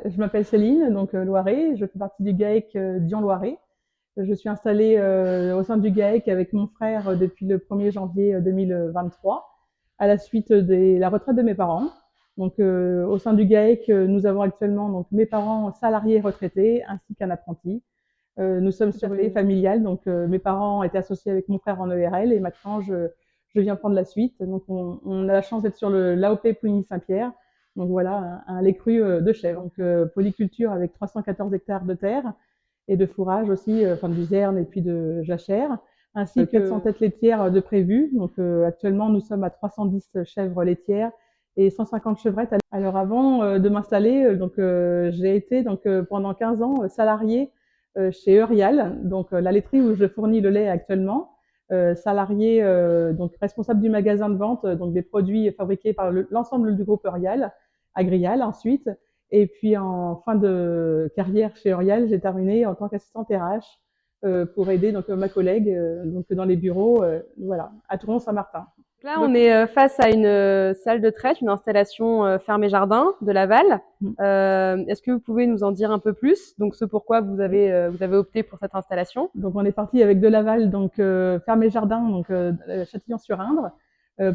je m'appelle Céline, donc Loiret, je fais partie du GAEC Dion-Loiret. Je suis installée au sein du GAEC avec mon frère depuis le 1er janvier 2023, à la suite de la retraite de mes parents. Donc au sein du GAEC, nous avons actuellement donc mes parents salariés retraités ainsi qu'un apprenti. Nous sommes surveillés familiales, donc mes parents étaient associés avec mon frère en ERL et maintenant je viens prendre la suite. Donc on a la chance d'être sur le l'AOP Pouligny-Saint-Pierre. Donc voilà, un lait cru de chèvre. Donc polyculture avec 314 hectares de terre et de fourrage aussi, enfin de luzerne et puis de jachère, ainsi que 400 têtes laitières de prévues. Donc actuellement nous sommes à 310 chèvres laitières et 150 chevrettes. Alors avant de m'installer, donc j'ai été donc pendant 15 ans salariée chez Eurial, donc la laiterie où je fournis le lait actuellement. Salarié, donc responsable du magasin de vente, donc des produits fabriqués par l'ensemble du groupe Eurial, Agrial ensuite. Et puis en fin de carrière chez Eurial, j'ai terminé en tant qu'assistante RH pour aider donc ma collègue donc dans les bureaux, voilà, à Toulon-Saint-Martin. Là, on est face à une salle de traite, une installation ferme et jardin de Laval. Est-ce que vous pouvez nous en dire un peu plus? Donc, ce pourquoi vous avez opté pour cette installation. Donc, on est parti avec de Laval, donc ferme et jardin, donc Châtillon-sur-Indre,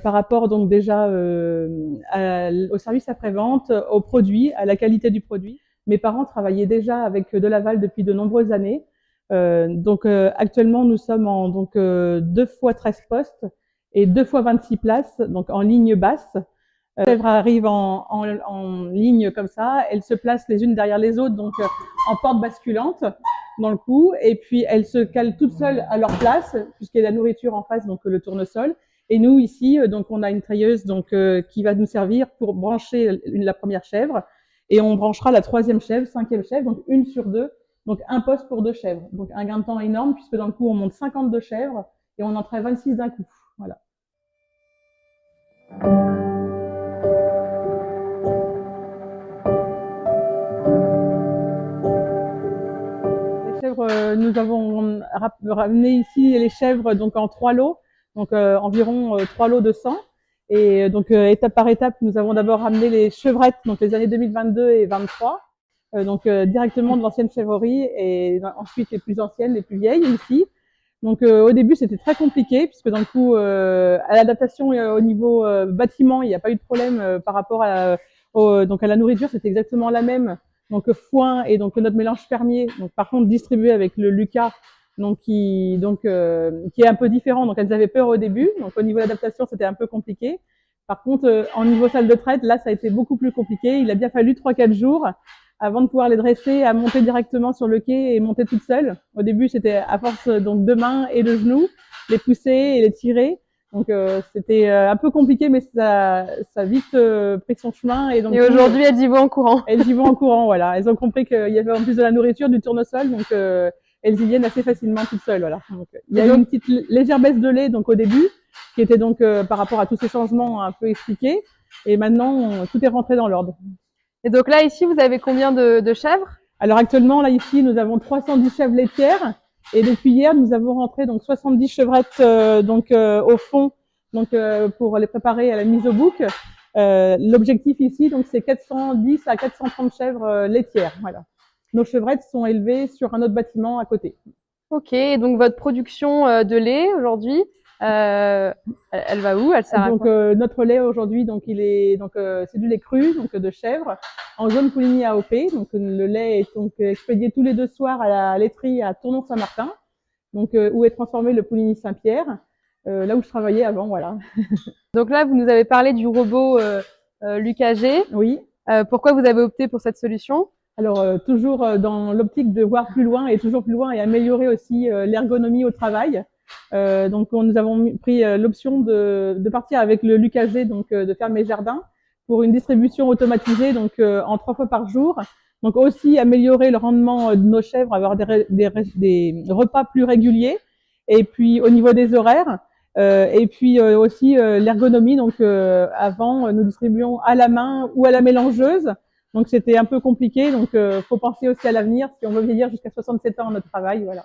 par rapport donc déjà au service après-vente, aux produits, à la qualité du produit. Mes parents travaillaient déjà avec de Laval depuis de nombreuses années. Donc actuellement, nous sommes en donc 2 fois 13 postes et 2 fois 26 places, donc en ligne basse. Les chèvres arrivent en ligne comme ça, elles se placent les unes derrière les autres, donc en porte basculante dans le cou, et puis elles se calent toutes seules à leur place, puisqu'il y a la nourriture en face, donc le tournesol. Et nous ici, donc on a une treilleuse donc qui va nous servir pour brancher la première chèvre, et on branchera la troisième chèvre, cinquième chèvre, donc une sur deux, donc un poste pour 2 chèvres. Donc un gain de temps énorme, puisque dans le coup on monte 52 chèvres et on en traite 26 d'un coup. Voilà. Nous avons ramené ici les chèvres donc en 3 lots, donc environ 3 lots de 100. Et donc étape par étape, nous avons d'abord ramené les chevrettes, donc les années 2022 et 23, donc directement de l'ancienne chèvrerie et ensuite les plus anciennes, les plus vieilles ici. Donc au début c'était très compliqué puisque dans le coup à l'adaptation au niveau bâtiment il n'y a pas eu de problème par rapport donc à la nourriture, c'était exactement la même. Donc foin et donc notre mélange fermier, donc par contre distribué avec le Lucas, donc qui est un peu différent. Donc elles avaient peur au début, donc au niveau d'adaptation c'était un peu compliqué. Par contre en niveau salle de traite, là ça a été beaucoup plus compliqué. Il a bien fallu 3-4 jours avant de pouvoir les dresser, à monter directement sur le quai et monter toute seule. Au début c'était à force donc de mains et de genoux, les pousser et les tirer. Donc c'était un peu compliqué, mais ça a vite pris son chemin. Et aujourd'hui, elles y vont en courant. Elles y vont en courant, voilà. Elles ont compris qu'il y avait en plus de la nourriture, du tournesol, donc elles y viennent assez facilement toutes seules, voilà. Donc, il y a eu une petite légère baisse de lait donc au début, qui était donc par rapport à tous ces changements un peu expliqués. Et maintenant, tout est rentré dans l'ordre. Et donc là, ici, vous avez combien de chèvres? Alors actuellement, là ici, nous avons 310 chèvres laitières. Et depuis hier, nous avons rentré donc 70 chevrettes au fond, donc pour les préparer à la mise au bouc. L'objectif ici, donc c'est 410 à 430 chèvres laitières. Voilà. Nos chevrettes sont élevées sur un autre bâtiment à côté. Ok, donc votre production de lait aujourd'hui, elle va où? Elle sert à quoi? Notre lait aujourd'hui, donc il est donc c'est du lait cru, donc de chèvre, en zone Pouligny AOP. Donc le lait est donc expédié tous les 2 soirs à la laiterie à Tournon-Saint-Martin, donc où est transformé le Pouligny-Saint-Pierre, là où je travaillais avant, voilà. Donc là, vous nous avez parlé du robot Lucas G. Oui. Pourquoi vous avez opté pour cette solution? Alors toujours dans l'optique de voir plus loin et toujours plus loin et améliorer aussi l'ergonomie au travail. Donc nous avons pris l'option de partir avec le Lucas G, donc de Ferme et Jardin, pour une distribution automatisée donc en 3 fois par jour. Donc aussi améliorer le rendement de nos chèvres, avoir des repas plus réguliers. Et puis au niveau des horaires, et puis aussi l'ergonomie. Donc avant nous distribuions à la main ou à la mélangeuse. Donc c'était un peu compliqué. Donc faut penser aussi à l'avenir si on veut vieillir jusqu'à 67 ans à notre travail, voilà.